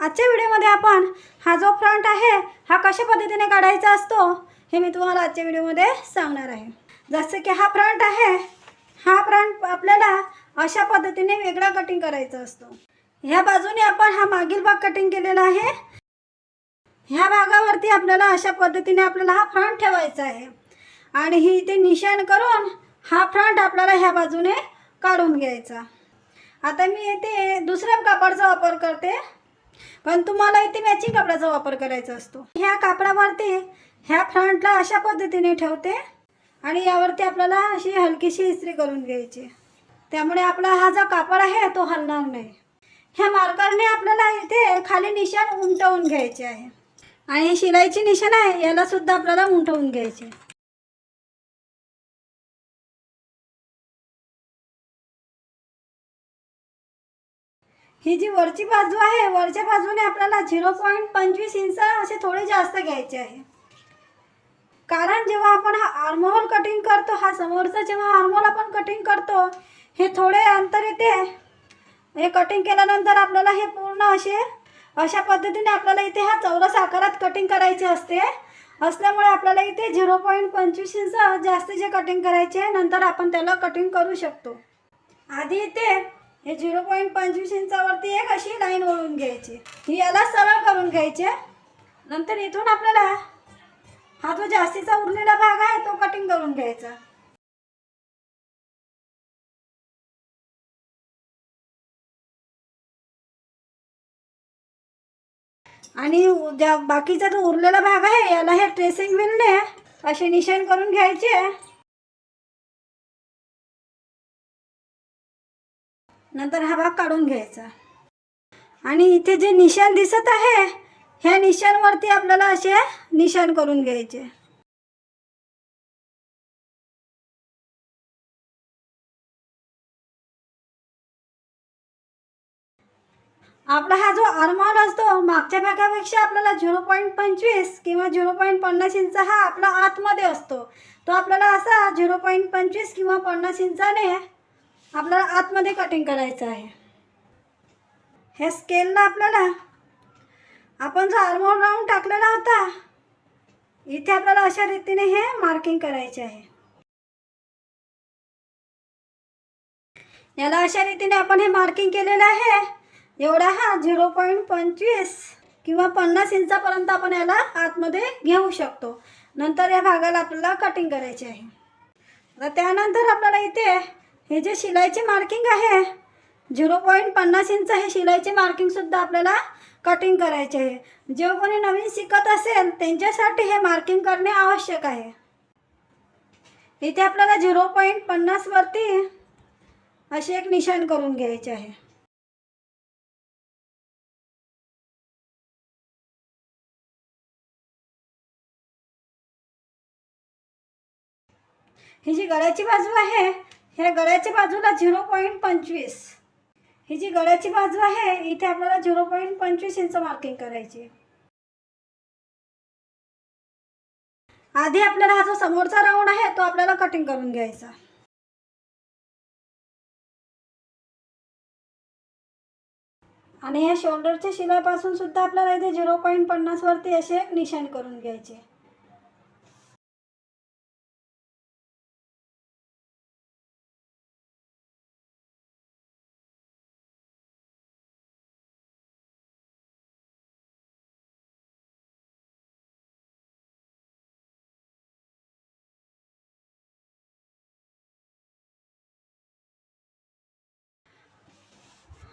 आजच्या व्हिडिओमध्ये आपण हा जो फ्रंट आहे हा कशा पद्धतीने काढायचा असतो हे मी तुम्हाला आजच्या व्हिडिओमध्ये सांगणार आहे। जसं की हा फ्रंट आहे, हा फ्रंट आपल्याला अशा पद्धतीने वेगळा कटिंग करायचा असतो। ह्या बाजूने आपण हा मागील भाग कटिंग केलेला आहे, ह्या भागावरती आपल्याला अशा पद्धतीने आपल्याला हा फ्रंट ठेवायचा आहे आणि ही इथे निशाण करून हा फ्रंट आपल्याला ह्या बाजूने काढून घ्यायचा। आता मी इथे दुसऱ्या कापडाचा वापर करते, पण तुम्हाला इथे मॅचिंग कापडाचा वापर करायचा असतो। ह्या कापडावरती ह्या फ्रंटला अशा पद्धतीने ठेवते आणि यावरती आपल्याला अशी हलकीशी इस्त्री करून घ्यायची, त्यामुळे आपला हा जो कापड आहे तो हलणार नाही। ह्या मार्करने आपल्याला इथे खाली निशाण उमटवून घ्यायचे आहे आणि शिलाईची निशाण आहे याला सुद्धा आपल्याला उमटवून घ्यायचे। ही जी वरची बाजू आहे, वरच्या बाजूने आपल्याला 0.25 इंच असे थोडे जास्त घ्यायचे आहे, कारण जेव्हा आपण हा आर्महोल कटिंग करतो, हा समोरचा जेव्हा आर्महोल आपण कटिंग करतो हे थोडे अंतर येते। हे कटिंग केल्यानंतर आपल्याला हे पूर्ण अशा पद्धतीने आपल्याला इथे हा चौरस आकारात कटिंग करायचे असते, असल्यामुळे आपल्याला इथे 0.25 इंच जास्तीचे कटिंग करायचे, नंतर आपण त्याला कटिंग करू शकतो। आधी इथे हे 0.25 इंचावरती एक अशी लाईन ओढून घ्यायची, ही याला सरळ करून घ्यायची। नंतर इथून आपल्याला हा जो जास्तीचा उरलेला भाग आहे तो कटिंग करून घ्यायचा। आणि बाकीचा जो उरलेला भाग आहे याला हे ट्रेसिंग व्हीलने असे निशाण करून घ्यायचे। नंतर हा भाग काढून घ्यायचा आणि इथे जे निशाण दिसत आहे ह्या निशाणवरती आपल्याला असे निशाण करून घ्यायचे। आपला हा जो आर्महोल असतो मागच्या भागापेक्षा आपल्याला 0.25 किंवा 0.50 इंच हा आपला आतमध्ये असतो, तो आपल्याला असा 0.25 किंवा 50 इंचाने आपल्याला आतमध्ये कटिंग करायचं आहे। हे स्केलला आपल्याला आपण जो आर्महोल राऊंड टाकलेला होता इथे आपल्याला अशा रीतीने हे मार्किंग करायचे आहे। याला अशा रीतीने आपण हे मार्किंग केलेलं आहे। एवढा हा 0.25 किंवा 50 इंचापर्यंत आपण याला आतमध्ये घेऊ शकतो। नंतर या भागाला आपल्याला कटिंग करायचे आहे। आता त्यानंतर आपल्याला इथे हे जे शिलाईचे मार्किंग आहे 0.50 इंच हे शिलाईचे मार्किंग सुद्धा आपल्याला कटिंग करायचे आहे। जे कोणी नवीन शिकत असेल त्यांच्यासाठी हे मार्किंग करणे आवश्यक आहे। इथे आपल्याला 0.50 वरती असे एक निशाण करून घ्यायचे आहे। ही जी गळ्याची बाजू आहे ह्या गळ्याच्या बाजूला 0.25, ही जी गळ्याची बाजू आहे इथे आपल्याला 0.25 इंच मार्किंग करायची। आधी आपल्याला हा जो समोरचा राऊंड आहे तो आपल्याला कटिंग करून घ्यायचा आणि या शोल्डरच्या शिलापासून सुद्धा आपल्याला इथे 0.50 वरती असे एक निशाण करून घ्यायचे।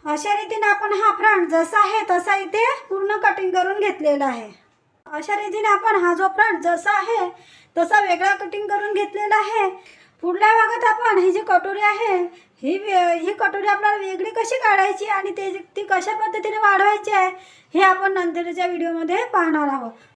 अशा रीतीने आपण हा फ्रंट जसा आहे तसा इथे पूर्ण कटिंग करून घेतलेला आहे। अशा रीतीने आपण हा जो फ्रंट जसा आहे तसा वेगळा कटिंग करून घेतलेला आहे। पुढल्या भागात आपण ही जी कटोरी आहे ही कटोरी आपल्याला वेगळी कशी काढायची आणि ती कशा पद्धतीने वाढवायची आहे हे आपण नंतरच्या व्हिडिओमध्ये पाहणार आहोत।